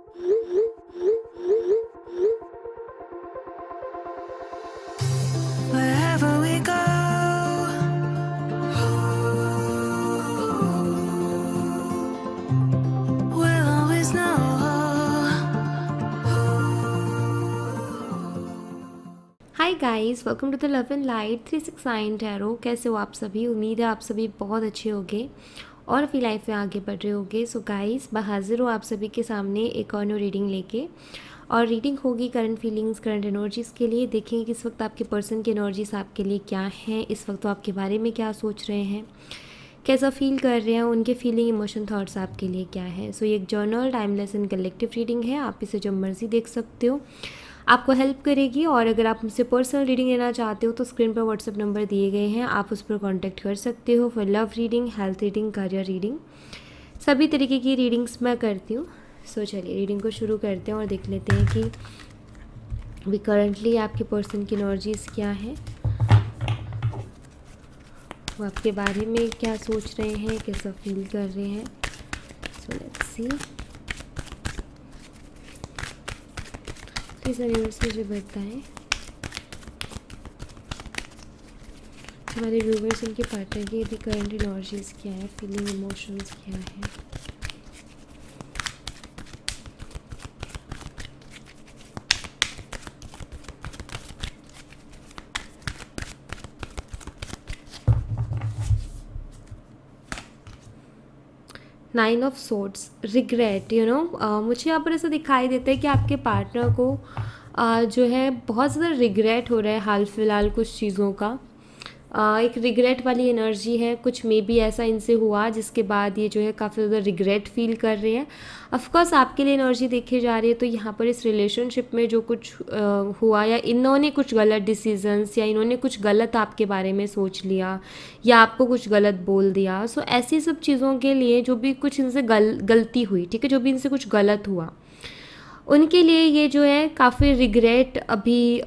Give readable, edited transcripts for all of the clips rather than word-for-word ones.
Wherever we go, we'll always know. Hi guys, welcome to the love and light 369 tarot. कैसे हो आप सभी? उम्मीद है आप सभी बहुत अच्छे होंगे और अपनी लाइफ में आगे बढ़ रहे होंगे। सो गाइस, मैं हाजिर हूँ आप सभी के सामने एक और न्यू रीडिंग लेके। और रीडिंग होगी करंट फीलिंग्स, करंट एनर्जीज़ के लिए। देखेंगे कि इस वक्त आपके पर्सन की एनर्जीज आपके लिए क्या हैं, इस वक्त वो आपके बारे में क्या सोच रहे हैं, कैसा फील कर रहे हैं, उनके फीलिंग, इमोशन, थॉट्स आपके लिए क्या है। सो ये एक journal, timeless and collective reading है। आप इसे जब मर्जी देख सकते हो, आपको हेल्प करेगी। और अगर आप मुझसे पर्सनल रीडिंग लेना चाहते हो तो स्क्रीन पर व्हाट्सएप नंबर दिए गए हैं, आप उस पर कांटेक्ट कर सकते हो for love reading, health reading, career reading. सभी तरीके की रीडिंग्स मैं करती हूँ। सो चलिए रीडिंग को शुरू करते हैं और देख लेते हैं कि अभी करंटली आपके पर्सन की एनर्जीज क्या है, वो आपके बारे में क्या सोच रहे हैं, कैसा फील कर रहे हैं। So let's see. Please universe मुझे बताएं हमारे व्यूवर्स, उनके पार्टनर की अभी करंट एनर्जीज क्या है, फीलिंग, इमोशंस क्या है। Nine of swords, regret. मुझे यहाँ पर ऐसा दिखाई देता है कि आपके पार्टनर को जो है बहुत ज़्यादा रिग्रेट हो रहा है हाल फिलहाल कुछ चीज़ों का। एक रिग्रेट वाली एनर्जी है। कुछ मे बी ऐसा इनसे हुआ जिसके बाद ये जो है काफ़ी ज़्यादा रिग्रेट फील कर रहे हैं। ऑफकोर्स आपके लिए एनर्जी देखी जा रही है तो यहाँ पर इस रिलेशनशिप में जो कुछ हुआ, या इन्होंने कुछ गलत डिसीजंस, या इन्होंने कुछ गलत आपके बारे में सोच लिया, या आपको कुछ गलत बोल दिया। सो ऐसी सब चीज़ों के लिए जो भी कुछ इनसे गलती हुई, ठीक है, जो भी इनसे कुछ गलत हुआ, उनके लिए ये जो है काफ़ी रिग्रेट अभी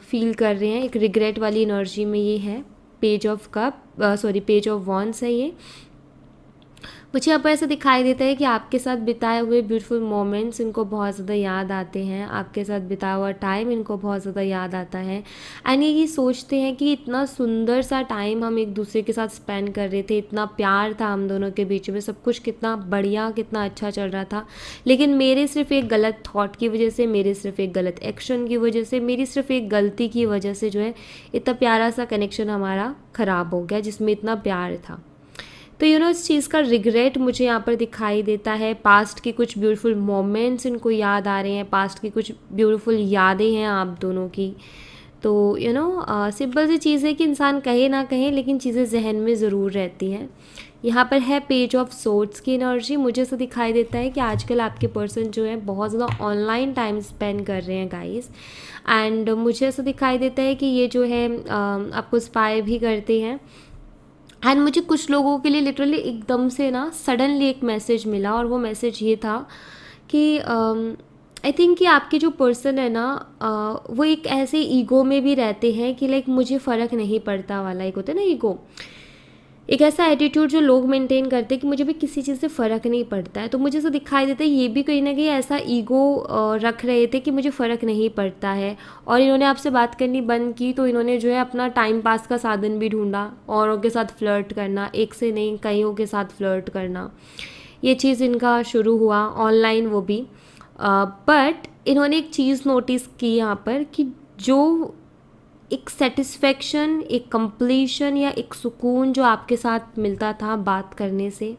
फील कर रहे हैं। एक रिग्रेट वाली एनर्जी में ये है। Page of cup, sorry, page of wands है ये। मुझे यहाँ पर ऐसा दिखाई देता है कि आपके साथ बिताए हुए ब्यूटीफुल मोमेंट्स इनको बहुत ज़्यादा याद आते हैं, आपके साथ बिताया हुआ टाइम इनको बहुत ज़्यादा याद आता है। एंड ये सोचते हैं कि इतना सुंदर सा टाइम हम एक दूसरे के साथ स्पेंड कर रहे थे, इतना प्यार था हम दोनों के बीच में, सब कुछ कितना बढ़िया, कितना अच्छा चल रहा था। लेकिन मेरे सिर्फ एक गलत थॉट की वजह से, मेरे सिर्फ एक गलत एक्शन की वजह से, मेरी सिर्फ एक गलती की वजह से जो है इतना प्यारा सा कनेक्शन हमारा ख़राब हो गया जिसमें इतना प्यार था। तो इस चीज़ का रिग्रेट मुझे यहाँ पर दिखाई देता है। पास्ट की कुछ ब्यूटीफुल मोमेंट्स इनको याद आ रहे हैं, पास्ट की कुछ ब्यूटीफुल यादें हैं आप दोनों की। तो सिंपल सी चीज़ है कि इंसान कहे ना कहे लेकिन चीज़ें जहन में ज़रूर रहती हैं। यहाँ पर है पेज ऑफ सोर्ड्स की एनर्जी। मुझे ऐसा दिखाई देता है कि आजकल आपके पर्सन जो है बहुत ज़्यादा ऑनलाइन टाइम स्पेंड कर रहे हैं गाइस। एंड मुझे ऐसा दिखाई देता है कि ये जो है आपको स्पाई भी करते हैं। एंड मुझे कुछ लोगों के लिए लिटरली एकदम से ना सडनली एक मैसेज मिला, और वो मैसेज ये था कि आई थिंक कि आपके जो पर्सन है ना, वो एक ऐसे ईगो में भी रहते हैं कि लाइक मुझे फ़र्क नहीं पड़ता वाला। एक होता है ना ईगो, एक ऐसा एटीट्यूड जो लोग मेंटेन करते हैं कि मुझे भी किसी चीज़ से फ़र्क नहीं पड़ता है। तो मुझे ऐसा दिखाई देता है ये भी कहीं ना कहीं ऐसा ईगो रख रहे थे कि मुझे फ़र्क नहीं पड़ता है, और इन्होंने आपसे बात करनी बंद की तो इन्होंने जो है अपना टाइम पास का साधन भी ढूंढा, औरों के साथ फ्लर्ट करना, एक से नहीं कईयों के साथ फ्लर्ट करना, ये चीज़ इनका शुरू हुआ ऑनलाइन, वो भी। बट इन्होंने एक चीज़ नोटिस की यहाँ पर कि जो एक सेटिस्फेक्शन, एक कंप्लीशन या एक सुकून जो आपके साथ मिलता था बात करने से,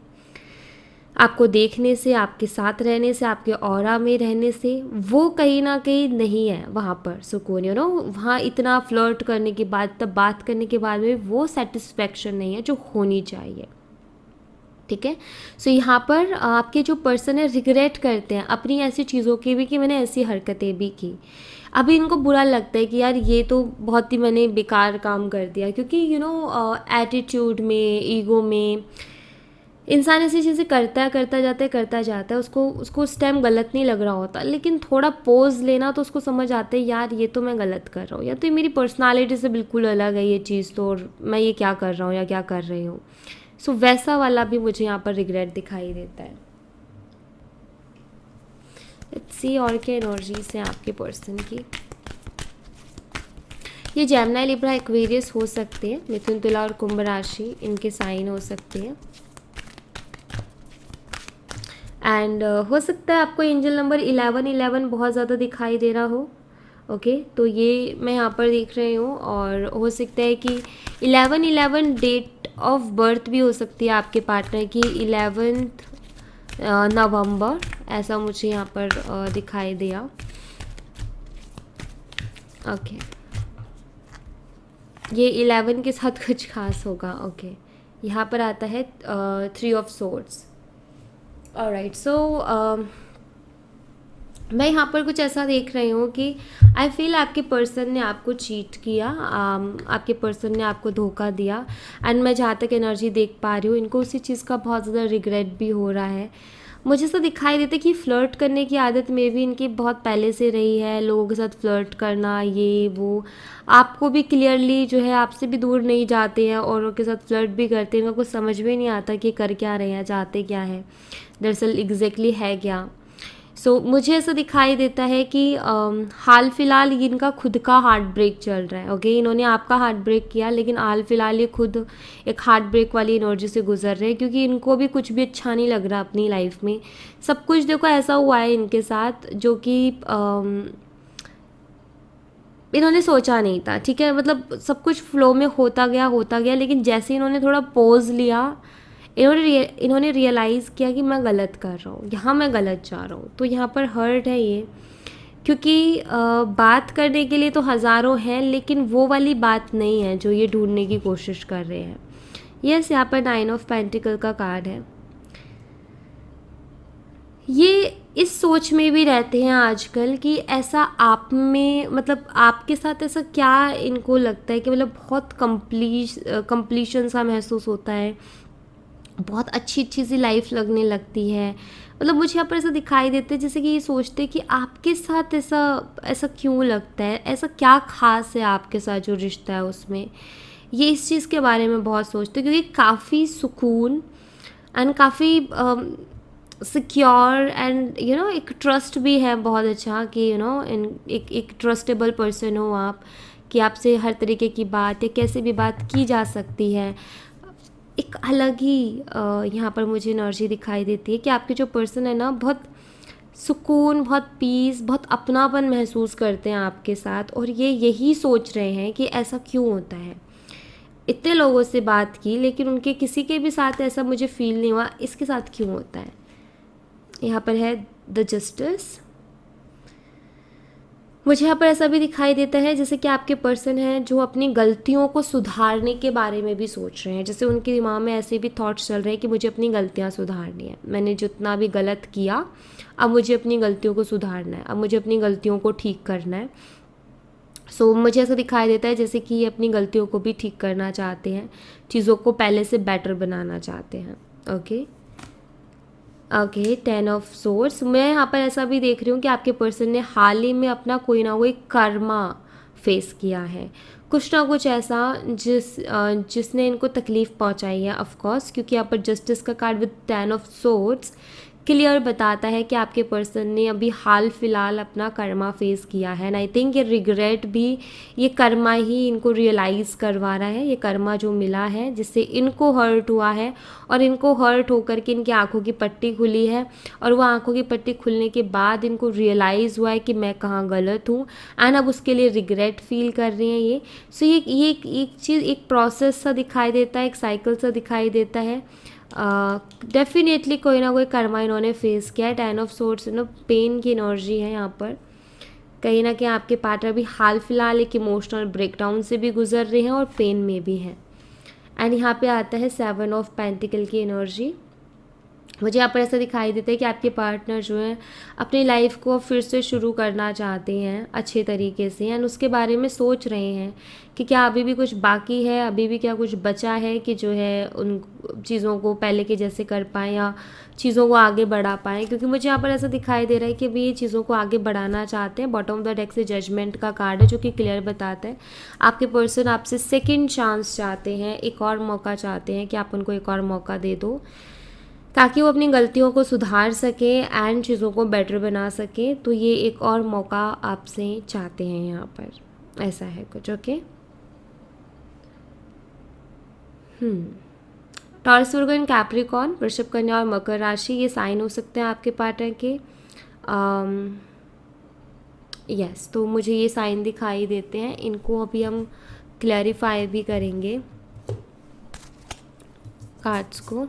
आपको देखने से, आपके साथ रहने से, आपके ऑरा में रहने से, वो कहीं ना कहीं नहीं है वहाँ पर सुकून। वहाँ इतना फ्लर्ट करने के बाद, तब बात करने के बाद में वो सेटिस्फेक्शन नहीं है जो होनी चाहिए, ठीक है। सो यहाँ पर आपके जो पर्सन है रिग्रेट करते हैं अपनी ऐसी चीज़ों की भी कि मैंने ऐसी हरकतें भी की। अभी इनको बुरा लगता है कि यार ये तो बहुत ही मैंने बेकार काम कर दिया, क्योंकि एटीट्यूड में, ईगो में इंसान ऐसी चीज़ें करता जाता है, उसको उस टाइम गलत नहीं लग रहा होता, लेकिन थोड़ा पॉज लेना तो उसको समझ आता है यार ये तो मैं गलत कर रहा हूँ, या तो ये मेरी पर्सनालिटी से बिल्कुल अलग है ये चीज़ तो, और मैं ये क्या कर रहा हूँ या क्या कर रही हूँ। सो वैसा वाला भी मुझे यहाँ पर रिग्रेट दिखाई देता है। लेट्स सी और क्या एनर्जीज हैं आपके पर्सन की। ये जेमिनी, लिब्रा, एक्वेरियस हो सकते हैं, मिथुन, तुला और कुंभ राशि इनके साइन हो सकते हैं। एंड हो सकता है आपको एंजल नंबर 1111 बहुत ज़्यादा दिखाई दे रहा हो। ओके तो ये मैं यहाँ पर देख रही हूँ, और हो सकता है कि 1111 डेट ऑफ बर्थ भी हो सकती है आपके पार्टनर की, 11 नवंबर, ऐसा मुझे यहाँ पर दिखाई दिया। ओके ये 11 के साथ कुछ खास होगा। ओके यहाँ पर आता है 3 ऑफ सोर्ड्स। ऑलराइट सो मैं यहाँ पर कुछ ऐसा देख रही हूँ कि आई फील आपके पर्सन ने आपको चीट किया, आपके पर्सन ने आपको धोखा दिया। एंड मैं जहाँ तक एनर्जी देख पा रही हूँ, इनको उसी चीज़ का बहुत ज़्यादा रिग्रेट भी हो रहा है। मुझे ऐसा दिखाई देता है कि फ्लर्ट करने की आदत में भी इनकी बहुत पहले से रही है, लोगों के साथ फ्लर्ट करना, ये वो। आपको भी क्लियरली जो है आपसे भी दूर नहीं जाते हैं, औरों के साथ फ्लर्ट भी करते हैं, इनको कुछ समझ में नहीं आता कि कर क्या रहे हैं, चाहते क्या है, दरअसल एग्जैक्टली है क्या। सो मुझे ऐसा दिखाई देता है कि हाल फिलहाल इनका खुद का हार्ट ब्रेक चल रहा है। ओके इन्होंने आपका हार्ट ब्रेक किया, लेकिन हाल फिलहाल ये खुद एक हार्ट ब्रेक वाली एनर्जी से गुजर रहे हैं, क्योंकि इनको भी कुछ भी अच्छा नहीं लग रहा अपनी लाइफ में। सब कुछ देखो ऐसा हुआ है इनके साथ जो कि इन्होंने सोचा नहीं था। ठीक है मतलब सब कुछ फ्लो में होता गया, लेकिन जैसे इन्होंने थोड़ा पॉज लिया, इन्होंने रियलाइज़ किया कि मैं गलत कर रहा हूँ, यहाँ मैं गलत जा रहा हूँ। तो यहाँ पर हर्ट है ये, क्योंकि बात करने के लिए तो हज़ारों हैं, लेकिन वो वाली बात नहीं है जो ये ढूंढने की कोशिश कर रहे हैं। यस यहाँ पर 9 ऑफ पेंटिकल का कार्ड है। ये इस सोच में भी रहते हैं आजकल कि ऐसा आप में, मतलब आपके साथ ऐसा क्या इनको लगता है कि मतलब बहुत कंप्लीशन सा महसूस होता है, बहुत अच्छी अच्छी सी लाइफ लगने लगती है। मतलब मुझे यहाँ पर ऐसा दिखाई देता है जैसे कि ये सोचते हैं कि आपके साथ ऐसा ऐसा क्यों लगता है, ऐसा क्या खास है आपके साथ जो रिश्ता है उसमें। ये इस चीज़ के बारे में बहुत सोचते हैं, क्योंकि काफ़ी सुकून एंड काफ़ी सिक्योर एंड एक ट्रस्ट भी है बहुत अच्छा कि एक ट्रस्टेबल पर्सन हो आप, कि आपसे हर तरीके की बात या कैसे भी बात की जा सकती है। एक अलग ही यहाँ पर मुझे एनर्जी दिखाई देती है कि आपके जो पर्सन है ना, बहुत सुकून, बहुत पीस, बहुत अपनापन महसूस करते हैं आपके साथ, और ये यही सोच रहे हैं कि ऐसा क्यों होता है। इतने लोगों से बात की, लेकिन उनके किसी के भी साथ ऐसा मुझे फील नहीं हुआ, इसके साथ क्यों होता है। यहाँ पर है द जस्टिस। मुझे यहाँ पर ऐसा भी दिखाई देता है जैसे कि आपके पर्सन हैं जो अपनी गलतियों को सुधारने के बारे में भी सोच रहे हैं। जैसे उनके दिमाग में ऐसे भी थॉट्स चल रहे हैं कि मुझे अपनी गलतियाँ सुधारनी है, मैंने जितना भी गलत किया अब मुझे अपनी गलतियों को सुधारना है, अब मुझे अपनी गलतियों को ठीक करना है। सो मुझे ऐसा दिखाई देता है जैसे कि ये अपनी गलतियों को भी ठीक करना चाहते हैं, चीज़ों को पहले से बेटर बनाना चाहते हैं। Okay 10 of source. मैं यहाँ पर ऐसा भी देख रही हूँ कि आपके पर्सन ने हाल ही में अपना कोई ना कोई कर्मा फेस किया है, कुछ ना कुछ ऐसा जिसने इनको तकलीफ़ पहुँचाई है। ऑफ कोर्स क्योंकि यहाँ पर जस्टिस का card with 10 of source clear बताता है कि आपके पर्सन ने अभी हाल फिलहाल अपना कर्मा फेस किया है। एंड आई थिंक ये रिग्रेट भी ये कर्मा ही इनको रियलाइज़ करवा रहा है, ये कर्मा जो मिला है जिससे इनको हर्ट हुआ है, और इनको हर्ट होकर के इनकी आंखों की पट्टी खुली है, और वो आंखों की पट्टी खुलने के बाद इनको रियलाइज़ हुआ है कि मैं कहाँ गलत हूँ, एंड अब उसके लिए रिग्रेट फील कर रहे हैं ये। सो ये एक चीज़, एक प्रोसेस सा दिखाई देता है, एक साइकिल सा दिखाई देता है। डेफिनेटली कोई ना कोई कर्मा इन्होंने फेस किया है। 10 ऑफ सोर्ड्स पेन की एनर्जी है यहाँ पर। कहीं ना कहीं आपके पार्टनर भी हाल फिलहाल एक इमोशनल ब्रेकडाउन से भी गुजर रहे हैं और पेन में भी हैं। एंड यहाँ पे आता है 7 ऑफ पेंटिकल की एनर्जी। मुझे यहाँ पर ऐसा दिखाई देता है कि आपके पार्टनर जो हैं अपनी लाइफ को फिर से शुरू करना चाहते हैं अच्छे तरीके से, एंड उसके बारे में सोच रहे हैं कि क्या अभी भी कुछ बाकी है, अभी भी क्या कुछ बचा है कि जो है उन चीज़ों को पहले के जैसे कर पाएँ या चीज़ों को आगे बढ़ा पाएँ। क्योंकि मुझे यहाँ पर ऐसा दिखाई दे रहा है कि अभी ये चीज़ों को आगे बढ़ाना चाहते हैं। बॉटम ऑफ द डेक से जजमेंट का कार्ड है जो कि क्लियर बताता है आपके पर्सन आपसे सेकेंड चांस चाहते हैं, एक और मौका चाहते हैं कि आप उनको एक और मौका दे दो। ताकि वो अपनी गलतियों को सुधार सके एंड चीज़ों को बेटर बना सके। तो ये एक और मौका आपसे चाहते हैं यहाँ पर, ऐसा है कुछ। Okay, taurus, Virgo and Capricorn, वृषभ, कन्या और मकर राशि, ये साइन हो सकते हैं आपके पार्टनर के। यस, तो मुझे ये साइन दिखाई देते हैं, इनको अभी हम क्लैरिफाई भी करेंगे कार्ड्स को,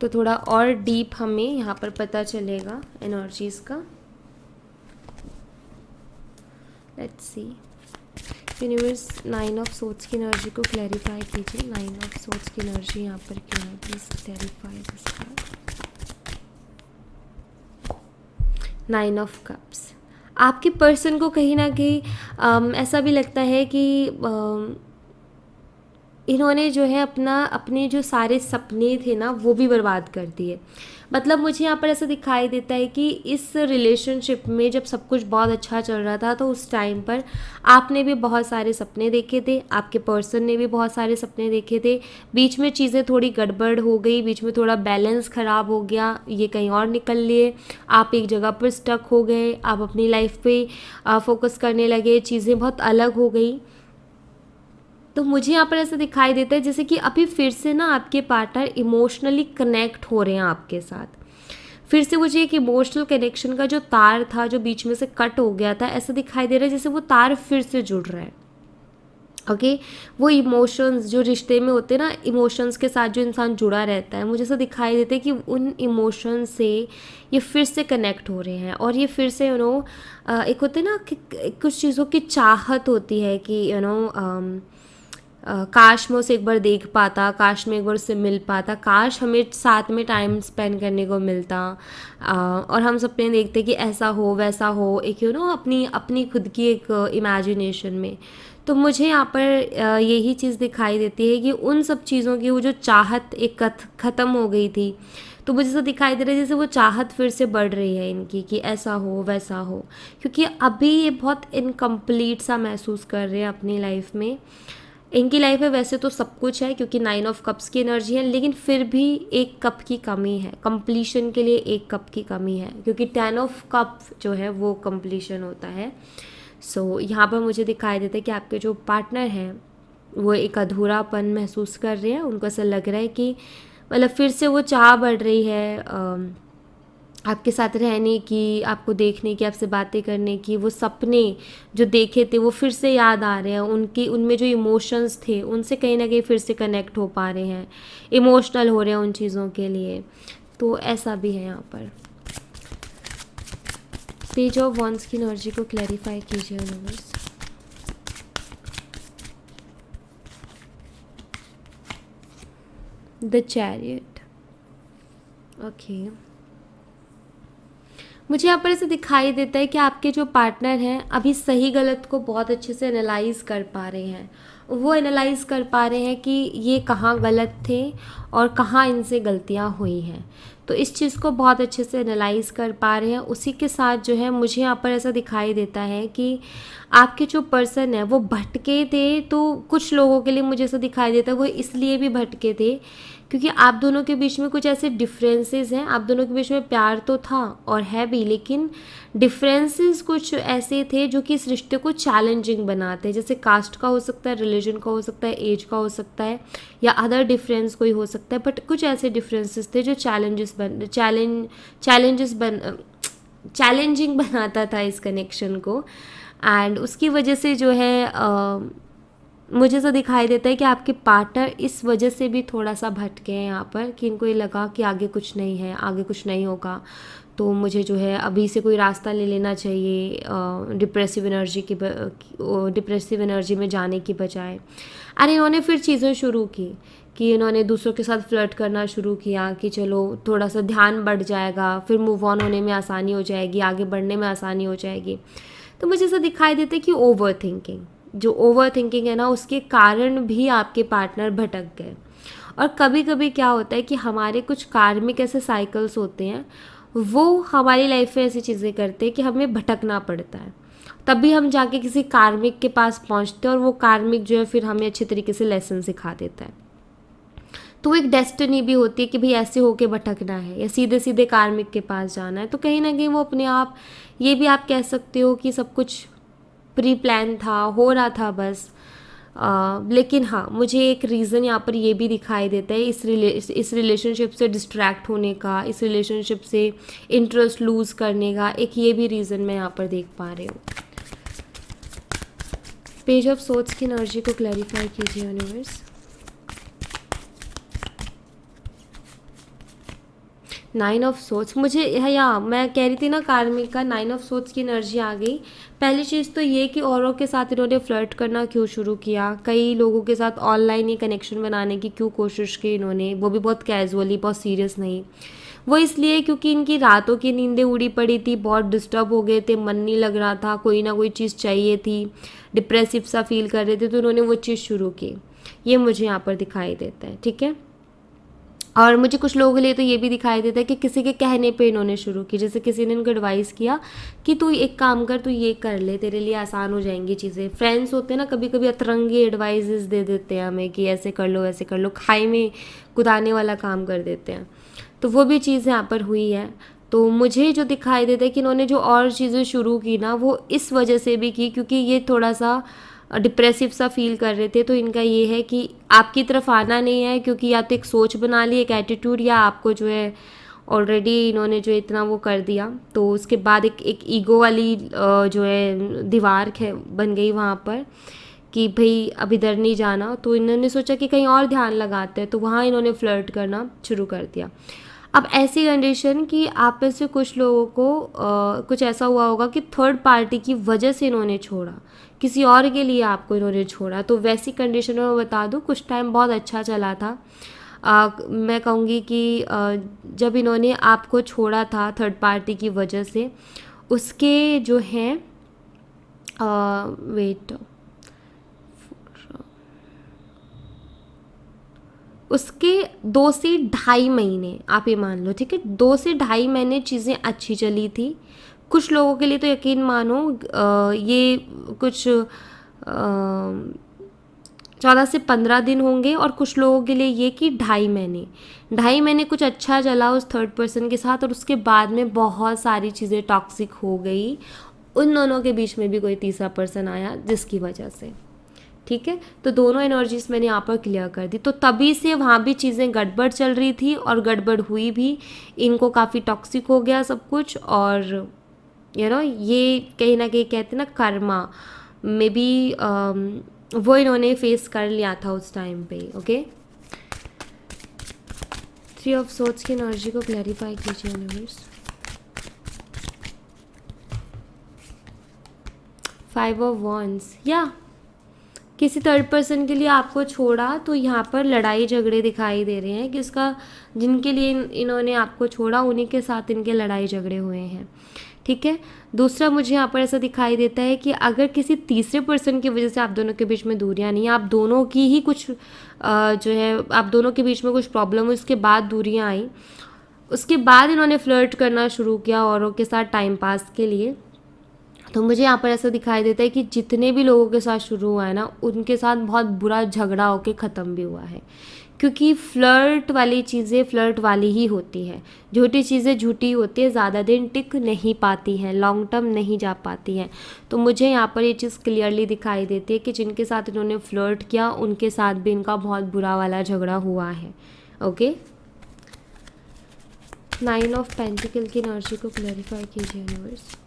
तो थोड़ा और डीप हमें यहाँ पर पता चलेगा एनर्जीज का। Let's see, universe 9 of swords की एनर्जी को क्लैरिफाई कीजिए। 9 ऑफ सोर्ड्स की एनर्जी यहाँ पर क्या है, please clarify this card. 9 of cups, आपके पर्सन को कहीं ना कहीं ऐसा भी लगता है कि इन्होंने जो है अपने जो सारे सपने थे ना वो भी बर्बाद कर दिए। मतलब मुझे यहाँ पर ऐसा दिखाई देता है कि इस रिलेशनशिप में जब सब कुछ बहुत अच्छा चल रहा था तो उस टाइम पर आपने भी बहुत सारे सपने देखे थे, आपके पर्सन ने भी बहुत सारे सपने देखे थे, बीच में चीज़ें थोड़ी गड़बड़ हो गई, बीच में थोड़ा बैलेंस ख़राब हो गया, ये कहीं और निकल लिए, आप एक जगह पर स्टक हो गए, आप अपनी लाइफ पे फोकस करने लगे, चीज़ें बहुत अलग हो गई। तो मुझे यहाँ पर ऐसा दिखाई देता है जैसे कि अभी फिर से ना आपके पार्टनर इमोशनली कनेक्ट हो रहे हैं आपके साथ। फिर से मुझे एक इमोशनल कनेक्शन का जो तार था जो बीच में से कट हो गया था, ऐसा दिखाई दे रहा है जैसे वो तार फिर से जुड़ रहा है। ओके, वो इमोशंस जो रिश्ते में होते हैं ना, इमोशंस के साथ जो इंसान जुड़ा रहता है, मुझे ऐसा दिखाई देता है कि उन इमोशंस से ये फिर से कनेक्ट हो रहे हैं। और ये फिर से एक होते हैं ना कि कुछ चीज़ों की चाहत होती है कि काश मैं उसे एक बार देख पाता, काश मैं एक बार उससे मिल पाता, काश हमें साथ में टाइम स्पेंड करने को मिलता। और हम सपने देखते कि ऐसा हो वैसा हो, एक अपनी खुद की एक इमेजिनेशन में। तो मुझे यहाँ पर यही चीज़ दिखाई देती है कि उन सब चीज़ों की वो जो चाहत एक ख़त्म हो गई थी, तो मुझे ऐसा दिखाई दे रहा है जैसे वो चाहत फिर से बढ़ रही है इनकी कि ऐसा हो वैसा हो, क्योंकि अभी ये बहुत इनकम्प्लीट सा महसूस कर रहे हैं अपनी लाइफ में। इनकी लाइफ में वैसे तो सब कुछ है क्योंकि 9 ऑफ कप्स की एनर्जी है, लेकिन फिर भी एक कप की कमी है, कंप्लीशन के लिए एक कप की कमी है, क्योंकि 10 ऑफ कप जो है वो कंप्लीशन होता है। सो यहाँ पर मुझे दिखाई देता है कि आपके जो पार्टनर हैं वो एक अधूरापन महसूस कर रहे हैं। उनको ऐसा लग रहा है कि मतलब फिर से वो चाह बढ़ रही है आपके साथ रहने की, आपको देखने की, आपसे बातें करने की। वो सपने जो देखे थे वो फिर से याद आ रहे हैं, उनमें जो इमोशंस थे उनसे कहीं ना कहीं फिर से कनेक्ट हो पा रहे हैं, इमोशनल हो रहे हैं उन चीज़ों के लिए। तो ऐसा भी है यहाँ पर। पेज ऑफ वॉन्ड्स की एनर्जी को क्लैरिफाई कीजिए यूनिवर्स। द चैरियट, ओके, मुझे यहाँ पर ऐसे दिखाई देता है कि आपके जो पार्टनर हैं अभी सही गलत को बहुत अच्छे से एनालाइज कर पा रहे हैं। वो एनालाइज कर पा रहे हैं कि ये कहाँ गलत थे और कहाँ इनसे गलतियाँ हुई हैं। तो इस चीज़ को बहुत अच्छे से एनालाइज कर पा रहे हैं। उसी के साथ जो है मुझे यहाँ पर ऐसा दिखाई देता है कि आपके जो पर्सन है वो भटके थे। तो कुछ लोगों के लिए मुझे ऐसा दिखाई देता है वो इसलिए भी भटके थे क्योंकि आप दोनों के बीच में कुछ ऐसे डिफरेंसेस हैं। आप दोनों के बीच में प्यार तो था और है भी, लेकिन डिफरेंसेस कुछ ऐसे थे जो कि इस रिश्ते को चैलेंजिंग बनाते हैं। जैसे कास्ट का हो सकता है, रिलीजन का हो सकता है, एज का हो सकता है, या अदर डिफरेंस कोई हो सकता है। बट कुछ ऐसे डिफरेंसेस थे जो चैलेंजिंग बनाता था इस कनेक्शन को। एंड उसकी वजह से जो है मुझे ऐसा दिखाई देता है कि आपके पार्टनर इस वजह से भी थोड़ा सा भटके हैं यहाँ पर, कि इनको ये लगा कि आगे कुछ नहीं है, आगे कुछ नहीं होगा, तो मुझे जो है अभी से कोई रास्ता ले लेना चाहिए डिप्रेसिव एनर्जी में जाने की बजाय। और इन्होंने फिर चीज़ें शुरू की कि इन्होंने दूसरों के साथ फ्लर्ट करना शुरू किया कि चलो थोड़ा सा ध्यान बढ़ जाएगा, फिर मूव ऑन होने में आसानी हो जाएगी, आगे बढ़ने में आसानी हो जाएगी। तो मुझे ऐसा दिखाई देता है कि ओवर थिंकिंग है ना, उसके कारण भी आपके पार्टनर भटक गए। और कभी कभी क्या होता है कि हमारे कुछ कार्मिक ऐसे साइकिल्स होते हैं, वो हमारी लाइफ में ऐसी चीज़ें करते हैं कि हमें भटकना पड़ता है, तभी हम जाके किसी कार्मिक के पास पहुंचते हैं और वो कार्मिक जो है फिर हमें अच्छे तरीके से लेसन सिखा देता है। तो वो एक डेस्टिनी भी होती है कि भाई ऐसे होके भटकना है या सीधे सीधे कार्मिक के पास जाना है। तो कहीं ना कहीं वो अपने आप, ये भी आप कह सकते हो कि सब कुछ प्री प्लान था, हो रहा था बस। लेकिन हाँ, मुझे एक रीज़न यहाँ पर ये भी दिखाई देता है इस रिलेशनशिप से डिस्ट्रैक्ट होने का, इस रिलेशनशिप से इंटरेस्ट लूज़ करने का, एक ये भी रीज़न मैं यहाँ पर देख पा रही हूँ। पेज ऑफ सोर्ड्स की एनर्जी को क्लैरिफाई कीजिए यूनिवर्स। नाइन ऑफ सोर्ड्स, मुझे या मैं कह रही थी ना कार्मिक का, नाइन ऑफ सोर्ड्स की एनर्जी आ गई। पहली चीज़ तो ये कि औरों के साथ इन्होंने फ्लर्ट करना क्यों शुरू किया, कई लोगों के साथ ऑनलाइन ये कनेक्शन बनाने की क्यों कोशिश की इन्होंने, वो भी बहुत कैजुअली, बहुत सीरियस नहीं। वो इसलिए क्योंकि इनकी रातों की नींदें उड़ी पड़ी थी, बहुत डिस्टर्ब हो गए थे, मन नहीं लग रहा था, कोई ना कोई चीज़ चाहिए थी, डिप्रेसिव सा फील कर रहे थे, तो उन्होंने वो चीज़ शुरू की। ये मुझे यहाँ पर दिखाई देता है, ठीक है। और मुझे कुछ लोगों के लिए तो ये भी दिखाई देता है कि किसी के कहने पे इन्होंने शुरू की, जैसे किसी ने इनको एडवाइस किया कि तू एक काम कर, तू ये कर ले, तेरे लिए आसान हो जाएंगी चीज़ें। फ्रेंड्स होते हैं ना, कभी कभी अतरंगी एडवाइजेस दे देते हैं हमें कि ऐसे कर लो, ऐसे कर लो, खाई में कुदाने वाला काम कर देते हैं। तो वो भी चीज़ यहाँ पर हुई है। तो मुझे जो दिखाई देता है कि इन्होंने जो और चीज़ें शुरू की ना, वो इस वजह से भी की क्योंकि ये थोड़ा सा डिप्रेसिव सा फील कर रहे थे। तो इनका ये है कि आपकी तरफ आना नहीं है, क्योंकि या तो एक सोच बना ली, एक एटीट्यूड, या आपको जो है ऑलरेडी इन्होंने जो इतना वो कर दिया, तो उसके बाद एक ईगो वाली जो है दीवार बन गई वहाँ पर कि भाई अब इधर नहीं जाना। तो इन्होंने सोचा कि कहीं और ध्यान लगाते हैं, तो वहाँ इन्होंने फ्लर्ट करना शुरू कर दिया। अब ऐसी कंडीशन कि आप में से कुछ लोगों को कुछ ऐसा हुआ होगा कि थर्ड पार्टी की वजह से इन्होंने छोड़ा, किसी और के लिए आपको इन्होंने छोड़ा। तो वैसी कंडीशन में मैं बता दूं, कुछ टाइम बहुत अच्छा चला था। मैं कहूँगी कि जब इन्होंने आपको छोड़ा था थर्ड पार्टी की वजह से, उसके जो हैं वेट, उसके 2 से ढाई महीने आप ये मान लो, ठीक है, 2 से ढाई महीने चीज़ें अच्छी चली थी। कुछ लोगों के लिए तो यकीन मानो ये कुछ 14 से 15 दिन होंगे, और कुछ लोगों के लिए ये कि ढाई महीने कुछ अच्छा चला उस थर्ड पर्सन के साथ, और उसके बाद में बहुत सारी चीज़ें टॉक्सिक हो गई। उन दोनों के बीच में भी कोई तीसरा पर्सन आया जिसकी वजह से, ठीक है। तो दोनों एनर्जीज मैंने यहाँ पर क्लियर कर दी। तो तभी से वहाँ भी चीज़ें गड़बड़ चल रही थी, और गड़बड़ हुई भी, इनको काफ़ी टॉक्सिक हो गया सब कुछ। और ये कहीं ना कहीं कहते हैं ना कर्मा, मे बी वो इन्होंने फेस कर लिया था उस टाइम पे। ओके, 3 ऑफ सोर्ड्स की एनर्जी को क्लैरिफाई कीजिए यूनिवर्स। 5 ऑफ वॉन्ड्स, या किसी थर्ड पर्सन के लिए आपको छोड़ा, तो यहाँ पर लड़ाई झगड़े दिखाई दे रहे हैं कि इसका, जिनके लिए इन्होंने आपको छोड़ा उन्हीं के साथ इनके लड़ाई झगड़े हुए हैं, ठीक है। दूसरा मुझे यहाँ पर ऐसा दिखाई देता है कि अगर किसी तीसरे पर्सन की वजह से आप दोनों के बीच में दूरियां नहीं, आप दोनों की ही कुछ जो है, आप दोनों के बीच में कुछ प्रॉब्लम हुई, उसके बाद दूरियां आई, उसके बाद इन्होंने फ्लर्ट करना शुरू किया औरों के साथ टाइम पास के लिए। तो मुझे यहाँ पर ऐसा दिखाई देता है कि जितने भी लोगों के साथ शुरू हुआ है ना, उनके साथ बहुत बुरा झगड़ा होकर ख़त्म भी हुआ है, क्योंकि फ्लर्ट वाली चीज़ें फ्लर्ट वाली ही होती है। झूठी चीज़ें झूठी होती है, ज़्यादा दिन टिक नहीं पाती हैं, लॉन्ग टर्म नहीं जा पाती हैं। तो मुझे यहाँ पर ये चीज़ क्लियरली दिखाई देती है कि जिनके साथ इन्होंने फ्लर्ट किया उनके साथ भी इनका बहुत बुरा वाला झगड़ा हुआ है। ओके, 9 ऑफ पेंटिकल की एनर्जी को क्लैरिफाई कीजिए यूनिवर्स।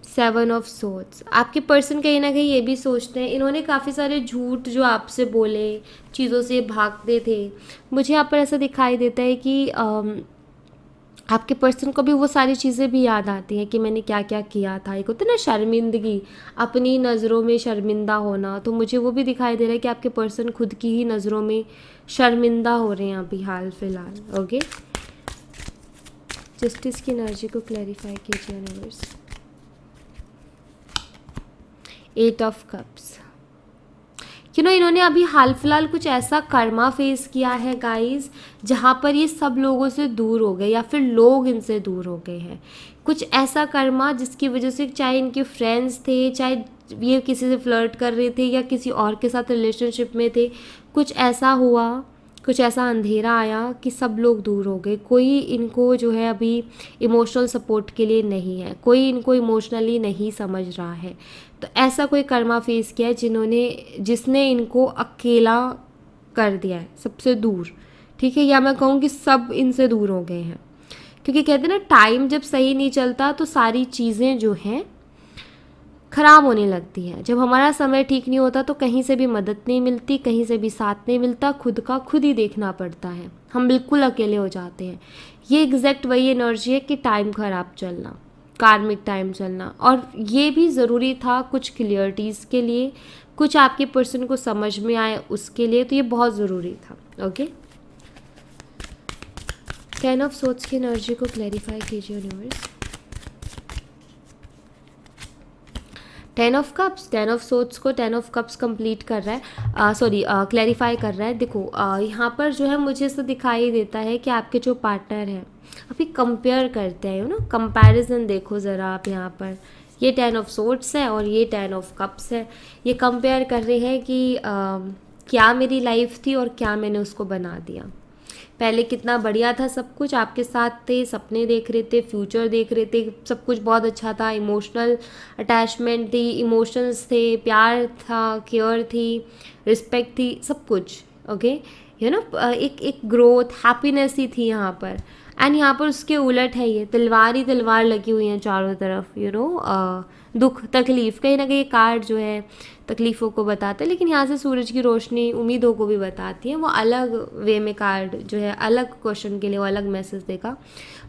7 ऑफ सोर्ड्स, आपके पर्सन कहीं ना कहीं ये भी सोचते हैं, इन्होंने काफ़ी सारे झूठ जो आपसे बोले, चीज़ों से भागते थे। मुझे यहाँ पर ऐसा दिखाई देता है कि आपके पर्सन को भी वो सारी चीज़ें भी याद आती हैं कि मैंने क्या क्या किया था। एक होता है ना शर्मिंदगी, अपनी नज़रों में शर्मिंदा होना, तो मुझे वो भी दिखाई दे रहा है कि आपके पर्सन खुद की ही नज़रों में शर्मिंदा हो रहे हैं अभी हाल फिलहाल। ओके, जस्टिस की एनर्जी को क्लैरिफाई कीजिए यूनिवर्स। 8 ऑफ कप्स, इन्होंने अभी हाल फिलहाल कुछ ऐसा कर्मा फेस किया है गाइस, जहाँ पर ये सब लोगों से दूर हो गए या फिर लोग इनसे दूर हो गए हैं। कुछ ऐसा कर्मा जिसकी वजह से चाहे इनके फ्रेंड्स थे, चाहे ये किसी से फ्लर्ट कर रहे थे या किसी और के साथ रिलेशनशिप में थे, कुछ ऐसा हुआ, कुछ ऐसा अंधेरा आया कि सब लोग दूर हो गए। कोई इनको जो है अभी इमोशनल सपोर्ट के लिए नहीं है, कोई इनको इमोशनली नहीं समझ रहा है। तो ऐसा कोई कर्मा फेस किया है जिसने इनको अकेला कर दिया है, सबसे दूर, ठीक है, या मैं कहूँ कि सब इनसे दूर हो गए हैं। क्योंकि कहते हैं ना, टाइम जब सही नहीं चलता तो सारी चीज़ें जो हैं ख़राब होने लगती हैं। जब हमारा समय ठीक नहीं होता तो कहीं से भी मदद नहीं मिलती, कहीं से भी साथ नहीं मिलता, खुद का खुद ही देखना पड़ता है, हम बिल्कुल अकेले हो जाते हैं। ये एग्जैक्ट वही एनर्जी है कि टाइम ख़राब चलना, कार्मिक टाइम चलना। और ये भी ज़रूरी था कुछ क्लियरिटीज़ के लिए, कुछ आपके पर्सन को समझ में आए उसके लिए, तो ये बहुत ज़रूरी था। ओके, 10 ऑफ सोर्ड्स की एनर्जी को क्लैरिफाई कीजिए universe. 10 of cups, 10 of swords को 10 ऑफ कप्स कंप्लीट कर रहा है, क्लैरिफाई कर रहा है। देखो यहाँ पर जो है मुझे ऐसा दिखाई देता है कि आपके जो पार्टनर हैं अभी कंपेयर करते हैं, ना, कंपैरिजन देखो ज़रा आप यहाँ पर। ये 10 ऑफ सोर्ड्स है और ये 10 ऑफ कप्स है। ये कंपेयर कर रहे हैं कि क्या मेरी लाइफ थी और क्या मैंने उसको बना दिया। पहले कितना बढ़िया था, सब कुछ आपके साथ थे, सपने देख रहे थे, फ्यूचर देख रहे थे, सब कुछ बहुत अच्छा था, इमोशनल अटैचमेंट थी, इमोशंस थे, प्यार था, केयर थी, रिस्पेक्ट थी, सब कुछ। ओके, यू नो, एक ग्रोथ, हैप्पीनेस ही थी यहाँ पर। एंड यहाँ पर उसके उलट है, ये तलवार ही तलवार लगी हुई हैं चारों तरफ, यू नो, दुख, तकलीफ़, कहीं ना कहीं कार्ड जो है तकलीफ़ों को बताता है, लेकिन यहाँ से सूरज की रोशनी उम्मीदों को भी बताती है। वो अलग वे में कार्ड जो है, अलग क्वेश्चन के लिए वो अलग मैसेज देगा।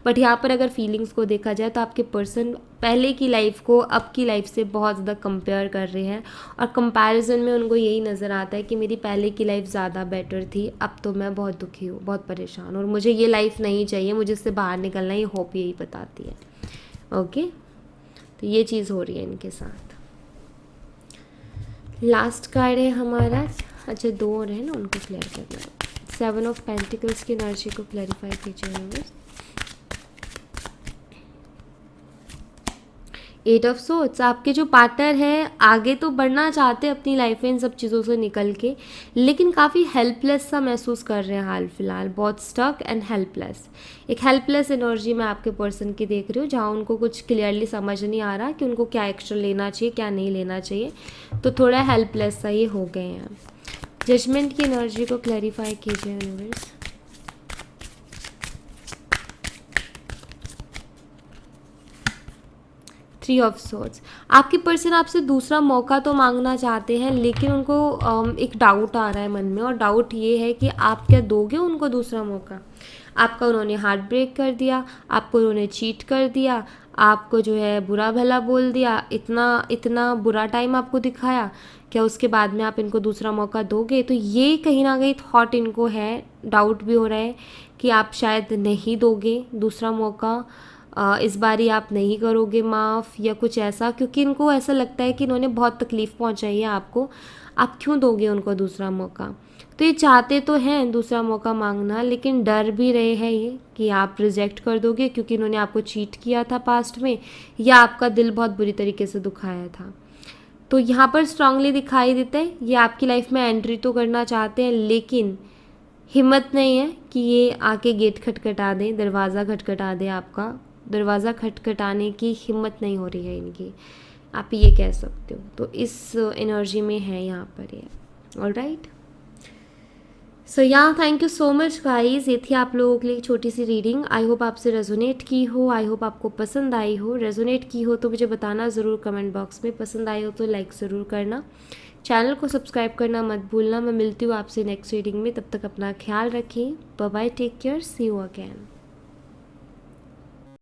बट यहाँ पर अगर फीलिंग्स को देखा जाए तो आपके पर्सन पहले की लाइफ को अब की लाइफ से बहुत ज़्यादा कंपेयर कर रहे हैं, और कंपैरिजन में उनको यही नज़र आता है कि मेरी पहले की लाइफ ज़्यादा बेटर थी, अब तो मैं बहुत दुखी हूँ, बहुत परेशान, और मुझे ये लाइफ नहीं चाहिए, मुझे इससे बाहर निकलना, ये होप यही बताती है। ओके, तो ये चीज़ हो रही है इनके साथ। लास्ट कार्ड है हमारा, अच्छा 2 और है ना, उनको क्लियर करना है। 7 ऑफ पेंटिकल्स की एनर्जी को क्लैरिफाई कीजिए। 8 ऑफ सोर्ड्स, आपके जो पार्टनर हैं आगे तो बढ़ना चाहते हैं अपनी लाइफ में इन सब चीज़ों से निकल के, लेकिन काफ़ी हेल्पलेस सा महसूस कर रहे हैं हाल फिलहाल, बहुत स्टक एंड हेल्पलेस। एक हेल्पलेस एनर्जी मैं आपके पर्सन की देख रही हूँ, जहाँ उनको कुछ क्लियरली समझ नहीं आ रहा कि उनको क्या एक्शन लेना चाहिए, क्या नहीं लेना चाहिए, तो थोड़ा हेल्पलेस सा ये हो गए हैं। जजमेंट की एनर्जी को क्लैरिफाई कीजिए यूनिवर्स। 3 ऑफ सोर्ड्स, आपकी पर्सन आपसे दूसरा मौका तो मांगना चाहते हैं, लेकिन उनको एक डाउट आ रहा है मन में, और डाउट ये है कि आप क्या दोगे उनको दूसरा मौका। आपका उन्होंने हार्ट ब्रेक कर दिया, आपको उन्होंने चीट कर दिया, आपको जो है बुरा भला बोल दिया, इतना बुरा टाइम आपको दिखाया, क्या उसके बाद में आप इनको दूसरा मौका दोगे। तो ये कहीं ना कहीं थॉट इनको है, डाउट भी हो रहा है कि आप शायद नहीं दोगे दूसरा मौका, इस बारी आप नहीं करोगे माफ़ या कुछ ऐसा, क्योंकि इनको ऐसा लगता है कि इन्होंने बहुत तकलीफ़ पहुंचाई है आपको, आप क्यों दोगे उनको दूसरा मौका। तो ये चाहते तो हैं दूसरा मौका मांगना, लेकिन डर भी रहे हैं ये कि आप रिजेक्ट कर दोगे, क्योंकि इन्होंने आपको चीट किया था पास्ट में, या आपका दिल बहुत बुरी तरीके से दुखाया था। तो यहाँ पर स्ट्रांगली दिखाई देता है ये आपकी लाइफ में एंट्री तो करना चाहते हैं, लेकिन हिम्मत नहीं है कि ये आके गेट खटखटा दें, दरवाज़ा खटखटा दें, आपका दरवाज़ा खटखटाने की हिम्मत नहीं हो रही है इनकी, आप ये कह सकते हो। तो इस एनर्जी में है यहाँ पर ये। Alright, so thank you so much guys, ये थी आप लोगों के लिए छोटी सी रीडिंग। आई होप आपसे रेजोनेट की हो, आई होप आपको पसंद आई हो। रेजोनेट की हो तो मुझे बताना ज़रूर कमेंट बॉक्स में, पसंद आई हो तो लाइक ज़रूर करना, चैनल को सब्सक्राइब करना मत भूलना। मैं मिलती हूँ आपसे नेक्स्ट रीडिंग में, तब तक अपना ख्याल रखें। Bye bye, take care, see you again.